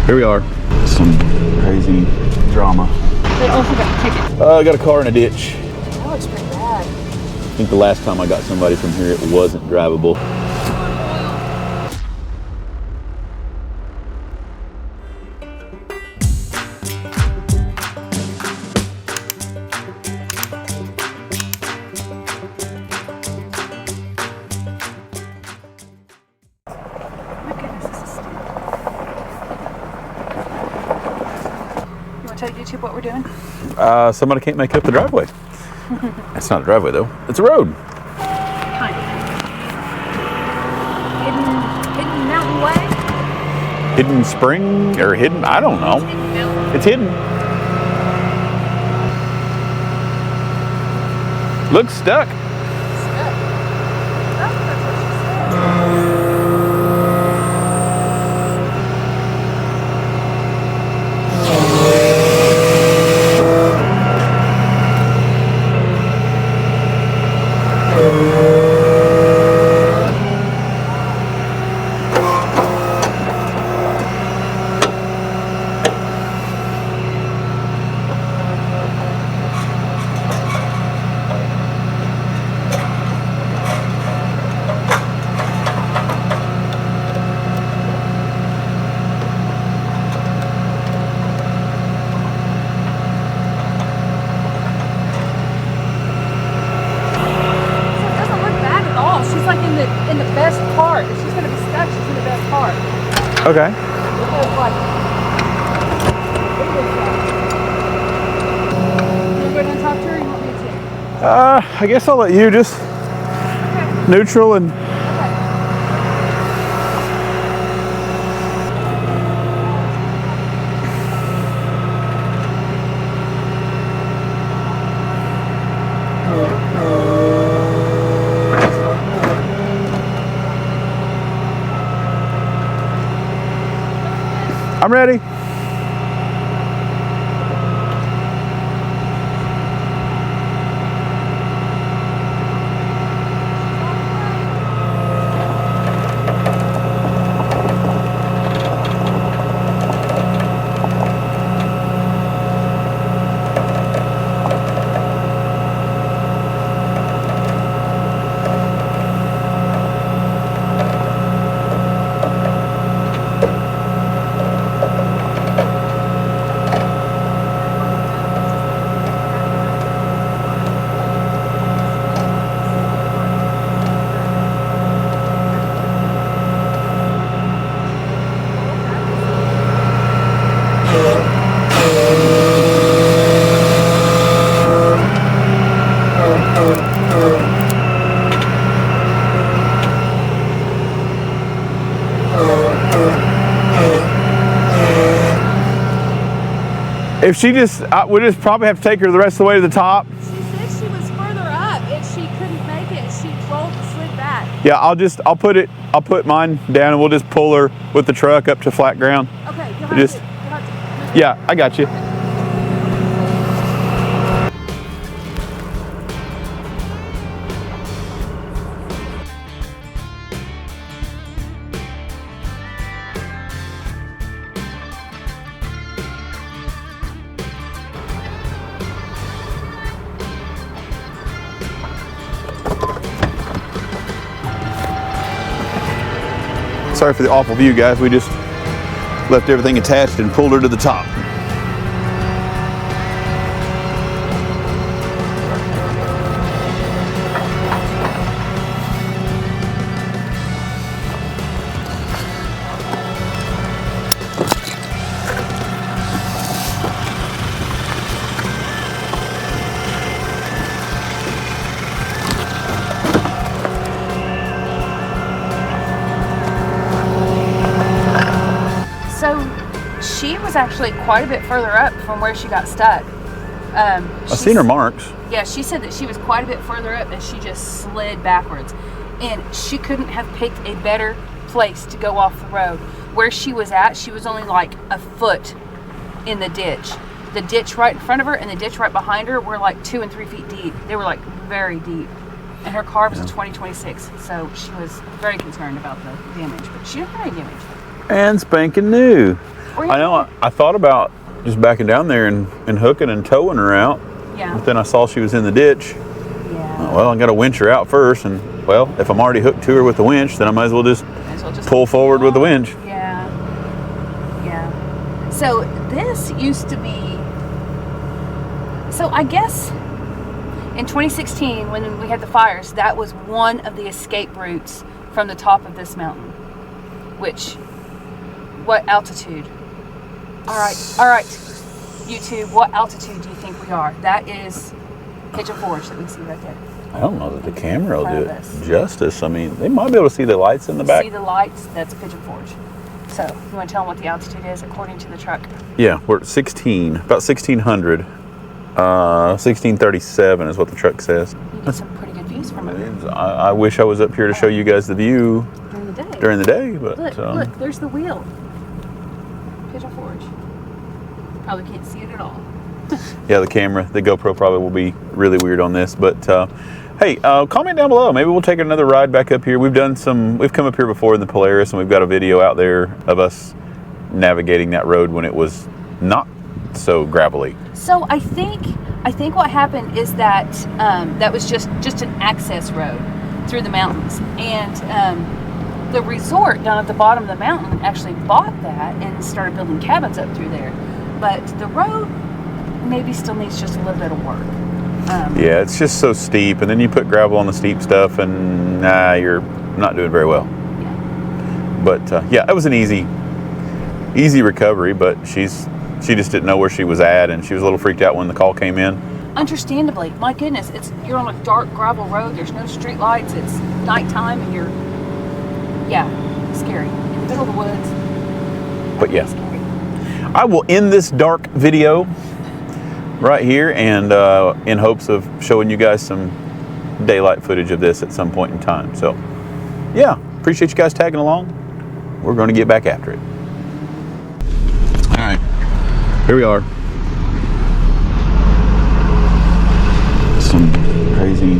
Here we are. Some crazy drama. They also got tickets. I got a car in a ditch. That looks pretty bad. I think the last time I got somebody from here, it wasn't drivable. Tell YouTube what we're doing? Somebody can't make up the driveway. It's not a driveway though. It's a road. Kind of. Hidden mountain way? Hidden spring or hidden, I don't know. It's hidden. Looks stuck. Okay. I guess I'll let you just neutral and. I'm ready. If she just, we'll just probably have to take her the rest of the way to the top. She said she was further up and she couldn't make it. She slid back. Yeah, I'll put mine down and we'll just pull her with the truck up to flat ground. Okay, you'll have to. Yeah, I got you. Sorry for the awful view, guys. We just left everything attached and pulled her to the top. She was actually quite a bit further up from where she got stuck. I've seen her marks. Yeah, she said that she was quite a bit further up and she just slid backwards. And she couldn't have picked a better place to go off the road. Where she was at, she was only like a foot in the ditch. The ditch right in front of her and the ditch right behind her were like 2 and 3 feet deep. They were like very deep. And her car was a 2026, so she was very concerned about the damage, but she didn't have any damage. And spanking new. I know. I thought about just backing down there and hooking and towing her out. Yeah. But then I saw she was in the ditch. Yeah. Well, I got to winch her out first, and well, if I'm already hooked to her with the winch, then I might as well just pull forward with the winch. Yeah. Yeah. So this used to be. So I guess in 2016, when we had the fires, that was one of the escape routes from the top of this mountain. Which, what altitude? All right, YouTube, what altitude do you think we are? That is Pigeon Forge that we see right there. I don't know that the camera will do it justice. I mean, they might be able to see the lights in the back. See the lights? That's Pigeon Forge. So, you want to tell them what the altitude is according to the truck? Yeah, we're at 16, about 1,600. 1637 is what the truck says. You get some pretty good views from it. I wish I was up here to show you guys the view during the day, but look, there's the wheel. Pigeon Forge. Probably can't see it at all. Yeah, the camera, the GoPro probably will be really weird on this, but hey, comment down below. Maybe we'll take another ride back up here. We've come up here before in the Polaris, and we've got a video out there of us navigating that road when it was not so gravelly. So I think what happened is that that was just an access road through the mountains, and the resort down at the bottom of the mountain actually bought that and started building cabins up through there. But the road maybe still needs just a little bit of work. Yeah, it's just so steep, and then you put gravel on the steep stuff, and you're not doing very well. Yeah. But yeah, it was an easy recovery, but she just didn't know where she was at, and she was a little freaked out when the call came in. Understandably, my goodness, you're on a dark gravel road. There's no street lights. It's nighttime, and you're scary in the middle of the woods. But yeah, scary. I will end this dark video right here, and in hopes of showing you guys some daylight footage of this at some point in time. So yeah, appreciate you guys tagging along. We're going to get back after it. All right, here we are. Some crazy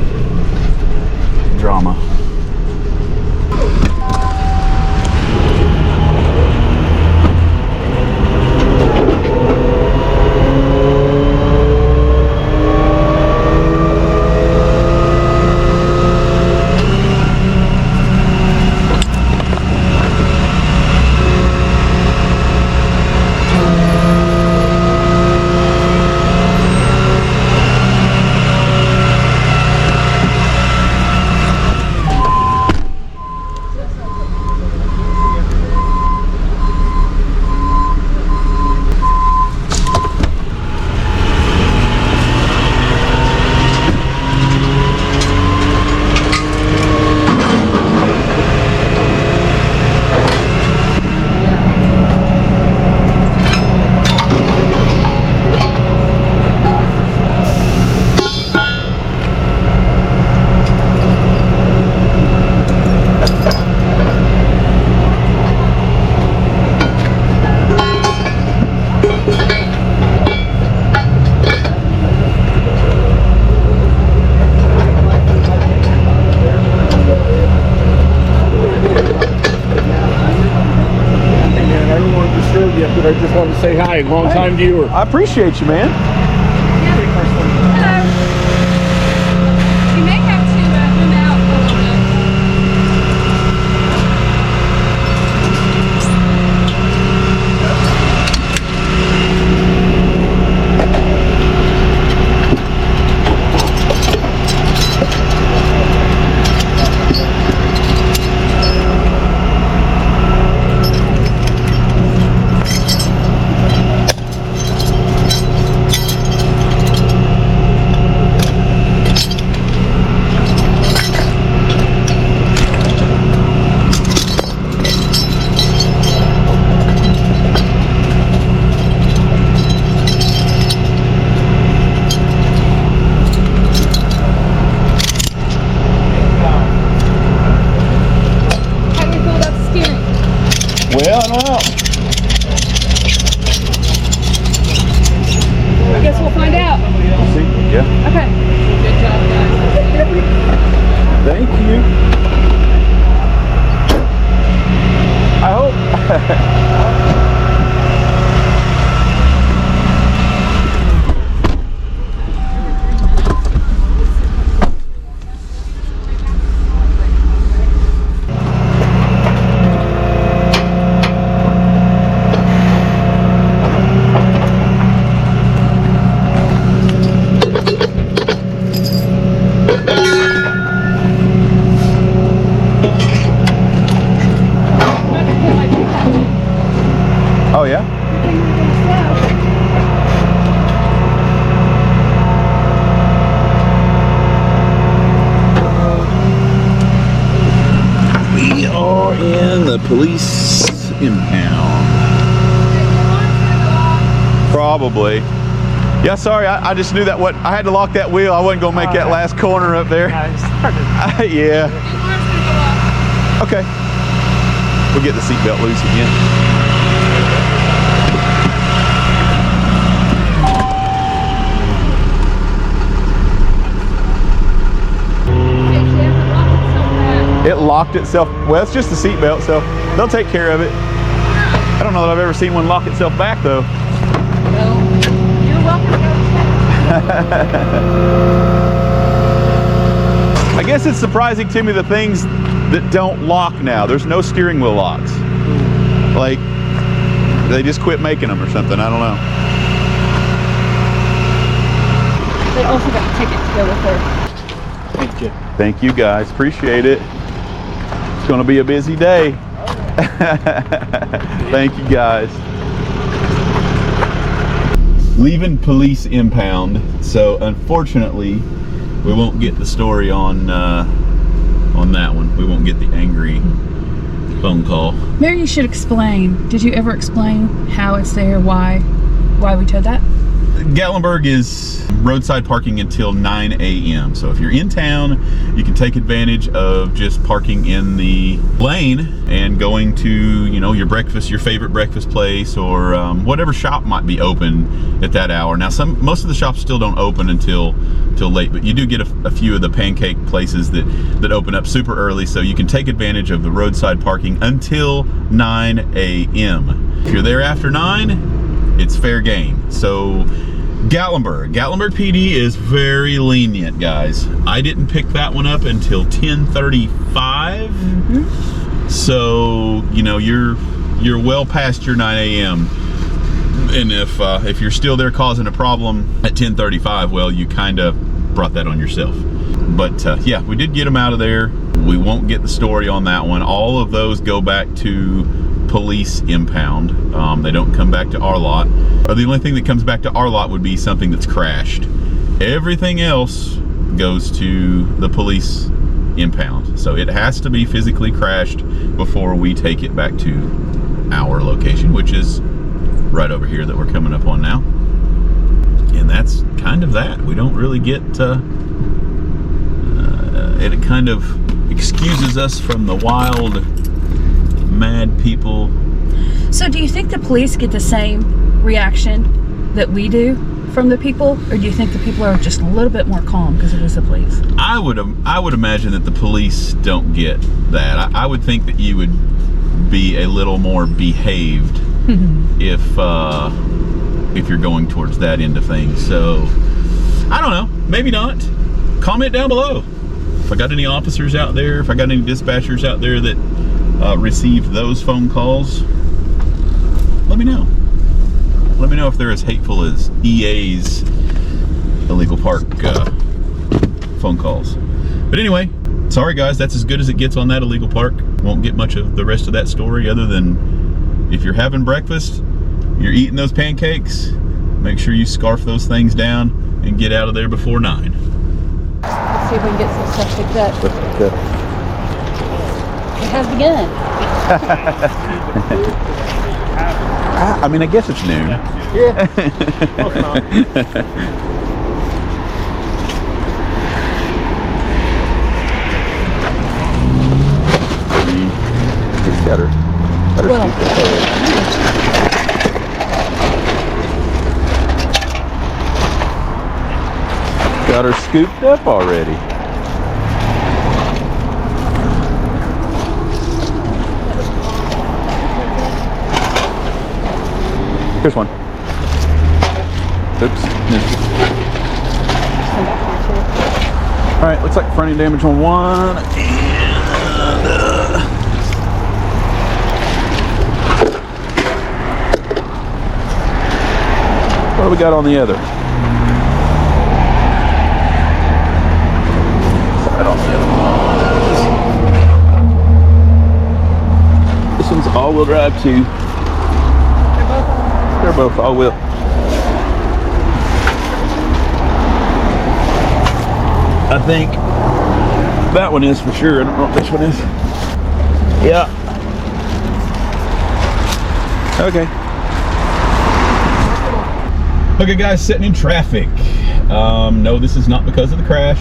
drama. I just wanted to say hi, long time viewer. I appreciate you, man. Hello. You may have to zoom out a little bit. police impound. Probably. Yeah, sorry, I just knew that I had to lock that wheel. I wasn't gonna make that last corner up there. Yeah. Okay. We'll get the seatbelt loose again. It locked itself. Well, it's just the seatbelt, so they'll take care of it. I don't know that I've ever seen one lock itself back, though. Well, you're welcome to go check. I guess it's surprising to me the things that don't lock now. There's no steering wheel locks. Like, they just quit making them or something. I don't know. They also got a ticket to go with her. Thank you. Thank you, guys. Appreciate it. It's going to be a busy day. Thank you, guys. Leaving police impound. So unfortunately, we won't get the story on that one. We won't get the angry phone call. Maybe you should explain. Did you ever explain how it's there? Why we towed that? Gatlinburg is roadside parking until 9 a.m. So if you're in town, you can take advantage of just parking in the lane and going to, you know, your favorite breakfast place, or whatever shop might be open at that hour. Now, most of the shops still don't open until late, but you do get a few of the pancake places that open up super early, so you can take advantage of the roadside parking until 9 a.m. If you're there after 9, it's fair game. So Gatlinburg PD is very lenient, guys. I didn't pick that one up until 10:35. So, you know, you're well past your 9 a.m. And if you're still there causing a problem at 10:35, well, you kind of brought that on yourself. But yeah, we did get them out of there. We won't get the story on that one. All of those go back to police impound. They don't come back to our lot. Or the only thing that comes back to our lot would be something that's crashed. Everything else goes to the police impound. So it has to be physically crashed before we take it back to our location, which is right over here that we're coming up on now. And that's kind of that. We don't really get it kind of excuses us from the wild, mad people. So do you think the police get the same reaction that we do from the people, or do you think the people are just a little bit more calm because it is the police? I would imagine that the police don't get that. I would think that you would be a little more behaved if you're going towards that end of things. So I don't know, maybe not. Comment down below if I got any officers out there, if I got any dispatchers out there that received those phone calls. Let me know. Let me know if they're as hateful as EA's illegal park phone calls. But anyway, sorry guys, that's as good as it gets on that illegal park. Won't get much of the rest of that story other than if you're having breakfast, you're eating those pancakes, make sure you scarf those things down and get out of there before 9. Let's see if we can get some stuff picked up. It has begun. I mean, I guess it's noon. Yeah. Close enough. It's got her Well, got her scooped up already. Here's one. Oops. All right, looks like fronting damage on one. And what do we got on the other? Right on the other one. This one's all-wheel drive too. They're both all-wheel. I think that one is for sure. I don't know what this one is. Yeah. Okay. Okay, guys, sitting in traffic. No, this is not because of the crash,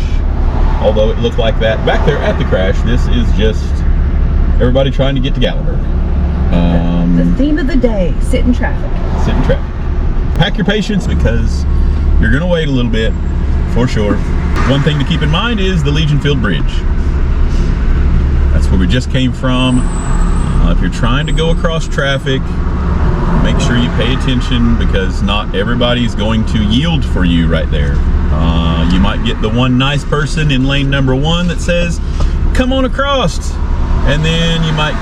although it looked like that back there at the crash. This is just everybody trying to get to Gatlinburg. The theme of the day: sit in traffic. Sit in traffic. Pack your patience because you're going to wait a little bit, for sure. One thing to keep in mind is the Legion Field Bridge. That's where we just came from. If you're trying to go across traffic, make sure you pay attention because not everybody's going to yield for you right there. You might get the one nice person in lane number 1 that says, come on across. And then you might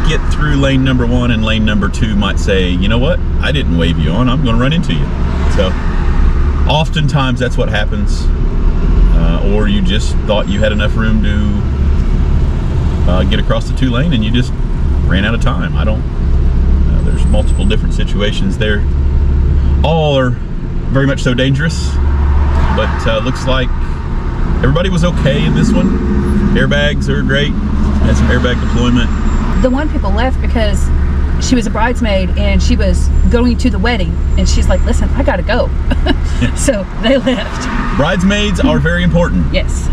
get through lane number 1 and lane number 2 might say, you know what? I didn't wave you on, I'm gonna run into you. So oftentimes that's what happens. Or you just thought you had enough room to get across the 2 lane and you just ran out of time. There's multiple different situations there. All are very much so dangerous, but looks like everybody was okay in this one. Airbags are great. Had some airbag deployment. The one people left because she was a bridesmaid and she was going to the wedding and she's like, listen, I gotta go. So they left. Bridesmaids are very important. Yes.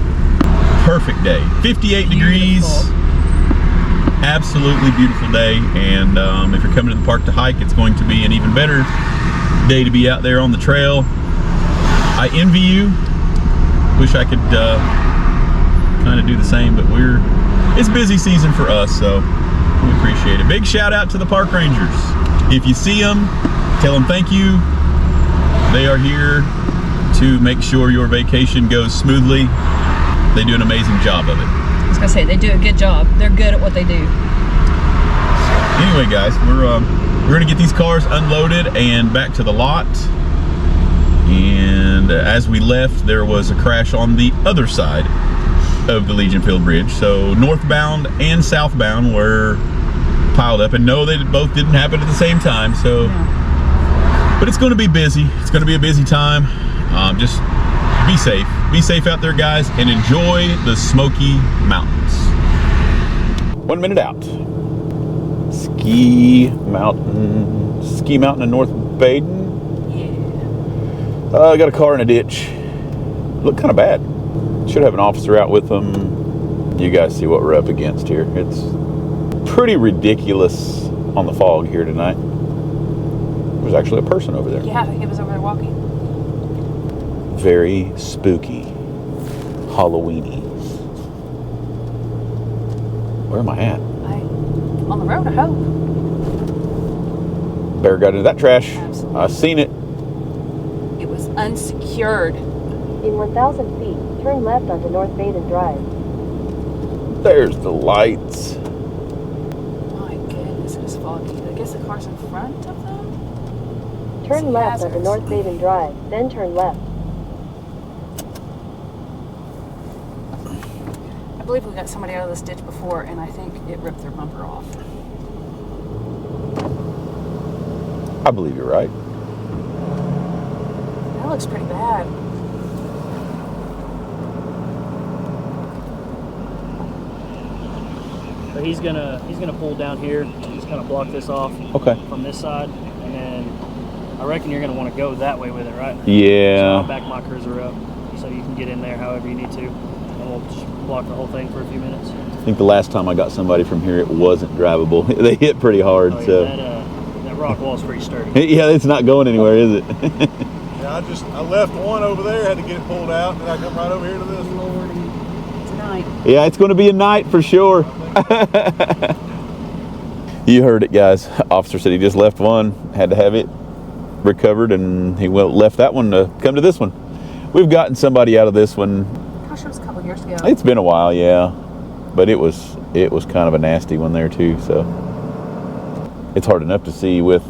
Perfect day. 58 degrees. Absolutely beautiful day. And if you're coming to the park to hike, it's going to be an even better day to be out there on the trail. I envy you. Wish I could kind of do the same, but it's busy season for us, so we appreciate it. Big shout out to the park rangers. If you see them, tell them thank you. They are here to make sure your vacation goes smoothly. They do an amazing job of it. I was gonna say, they do a good job. They're good at what they do. Anyway, guys, we're gonna get these cars unloaded and back to the lot. And as we left, there was a crash on the other side of the Legion Field Bridge. So northbound and southbound were piled up. And no, they both didn't happen at the same time. So, but it's going to be busy. It's going to be a busy time. Just be safe. Be safe out there, guys, and enjoy the Smoky Mountains. 1 minute out. Ski Mountain in North Baden. I got a car in a ditch. Looked kind of bad. Should have an officer out with them. You guys see what we're up against here. It's pretty ridiculous on the fog here tonight. There's actually a person over there. Yeah, he was over there walking. Very spooky. Halloweeny. Where am I at? On the road, I hope. Bear got into that trash. Absolutely. I seen it. It was unsecured. In 1,000 feet, turn left onto North Baden Drive. There's the lights. My goodness, it was foggy. I guess the car's in front of them? Turn left onto North Baden Drive, then turn left. I believe we got somebody out of this ditch before, and I think it ripped their bumper off. I believe you're right. That looks pretty bad. So he's gonna pull down here, just kind of block this off from this side, and then I reckon you're gonna want to go that way with it, right? Yeah. So I'll back my cruiser up so you can get in there however you need to, and we'll just block the whole thing for a few minutes. I think the last time I got somebody from here, it wasn't drivable. They hit pretty hard. Oh, yeah, So that rock wall's pretty sturdy. yeah, it's not going anywhere, is it? Yeah, I left one over there, had to get it pulled out, and then I come right over here to this. Lordy. Tonight. Yeah, it's going to be a night for sure. You heard it, guys. Officer said he just left one, had to have it recovered, and he left that one to come to this one. We've gotten somebody out of this one. Gosh, it was a couple years ago. It's been a while, yeah, but it was kind of a nasty one there too. So it's hard enough to see with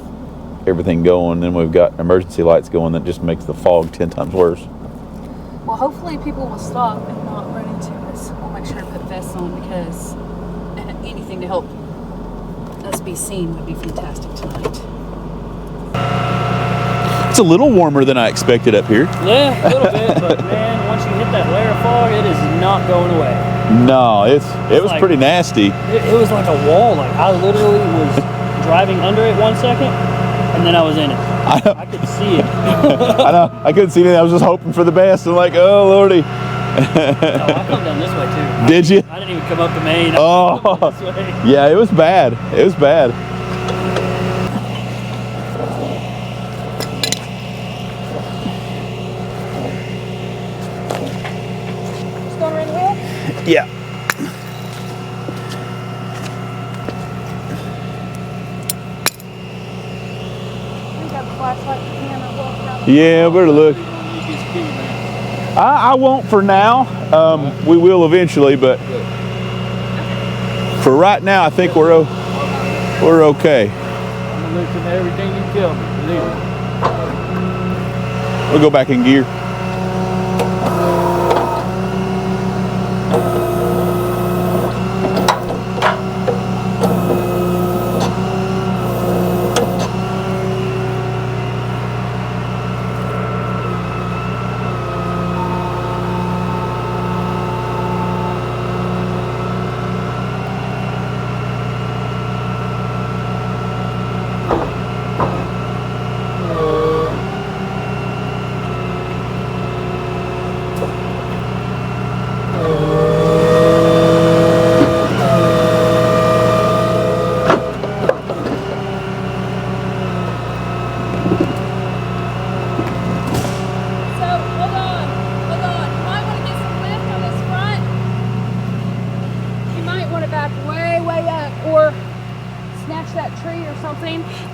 everything going, and we've got emergency lights going that just makes the fog 10 times worse. Well, hopefully people will stop and not run into us. We'll make sure to put vests on because anything to help us be seen would be fantastic tonight. It's a little warmer than I expected up here. Yeah, a little bit, but man, once you hit that layer of fog, it is not going away. No, it was like, pretty nasty. It was like a wall. Like I literally was driving under it 1 second, and then I was in it. I could see it. I know. I couldn't see anything. I was just hoping for the best. I'm like, oh lordy. No, I come down this way too. Did you? I didn't even come up the main. Oh, This way. yeah. It was bad. It was bad. Just going around the wheel? Yeah. Yeah, better look. I won't for now. We will eventually, but for right now, I think we're okay. I'm gonna listen to everything you tell me. Believe me. We'll go back in gear.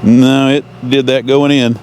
No, it did that going in.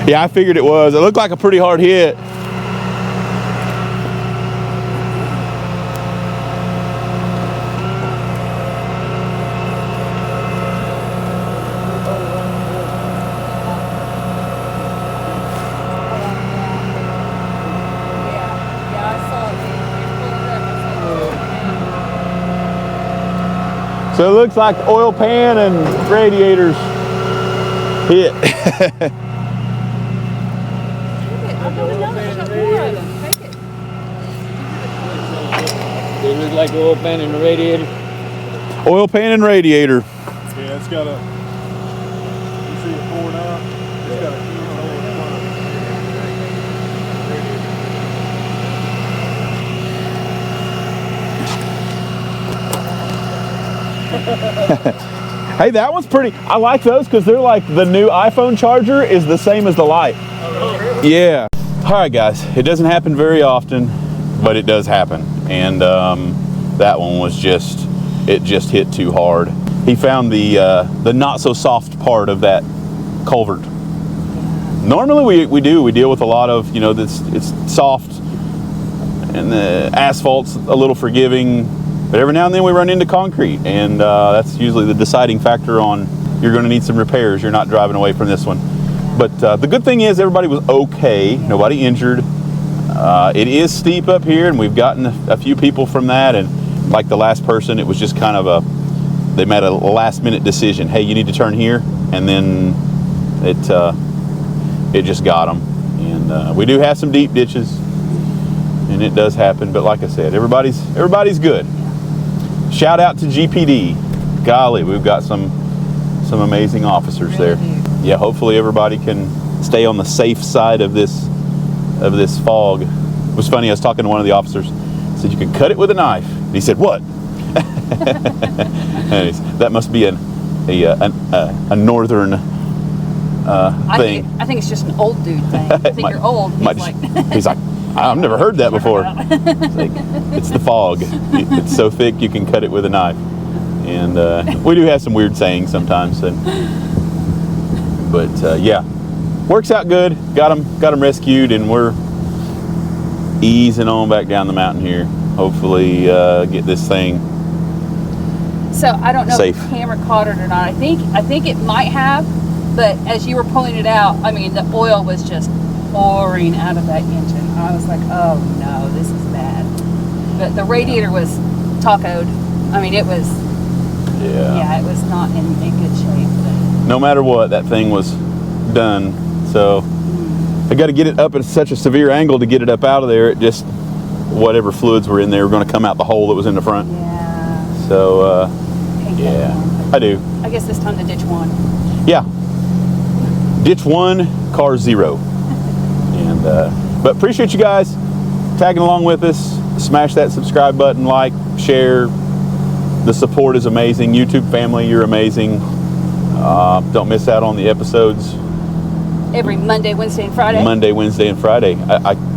Yeah, I figured it was. It looked like a pretty hard hit. So it looks like oil pan and radiators hit. It looks like oil pan and the radiator. Oil pan and radiator. Yeah, it's got a, you see it pouring out? It's got a huge hole in front. Hey, that one's pretty. I like those because they're like the new iPhone charger is the same as the light. Oh, really? Yeah. All right, guys. It doesn't happen very often, but it does happen. And that one was just hit too hard. He found the not so soft part of that culvert. Normally we deal with a lot of, you know, it's soft and the asphalt's a little forgiving, but every now and then we run into concrete, and that's usually the deciding factor on you're going to need some repairs. You're not driving away from this one. But the good thing is everybody was okay. Nobody injured. It is steep up here, and we've gotten a few people from that. And like the last person, it was just kind of they made a last-minute decision. Hey, you need to turn here, and then it just got them. And we do have some deep ditches, and it does happen. But like I said, everybody's good. Shout out to GPD. Golly, we've got some amazing officers there. Yeah, hopefully everybody can stay on the safe side of this fog. It was funny, I was talking to one of the officers. I said, you can cut it with a knife. And he said, what? That must be a northern thing. I think it's just an old dude thing. I think you're old. He's like, I've never heard that before. It's the fog. It's so thick you can cut it with a knife. And we do have some weird sayings sometimes. But yeah, works out good. Got them rescued, and we're easing on back down the mountain here. Hopefully get this thing So I don't know safe. if the camera caught it or not. I think it might have, but as you were pulling it out, I mean, the oil was just pouring out of that engine. I was like, oh no, this is bad. But the radiator was tacoed. I mean, it was, yeah, it was not in good shape. But No matter what, that thing was done. So I got to get it up at such a severe angle to get it up out of there. It just, whatever fluids were in there were going to come out the hole that was in the front. yeah. So Hate that yeah, one. I do. I guess this time to ditch one. Yeah. Ditch 1, car 0. And but appreciate you guys tagging along with us. Smash that subscribe button, like, share. The support is amazing. YouTube family, you're amazing. Don't miss out on the episodes. Every Monday, Wednesday, and Friday. Monday, Wednesday, and Friday.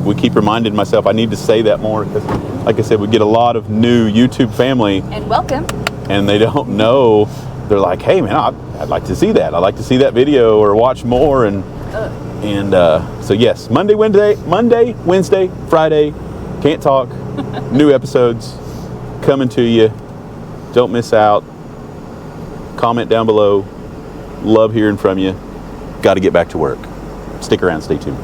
We keep reminding myself I need to say that more because, like I said, we get a lot of new YouTube family, And welcome. and they don't know. They're like, "Hey, man, I'd like to see that. I'd like to see that video or watch more." And so yes, Monday, Wednesday, Friday. Can't talk. New episodes coming to you. Don't miss out. Comment down below. Love hearing from you. Got to get back to work. Stick around. Stay tuned.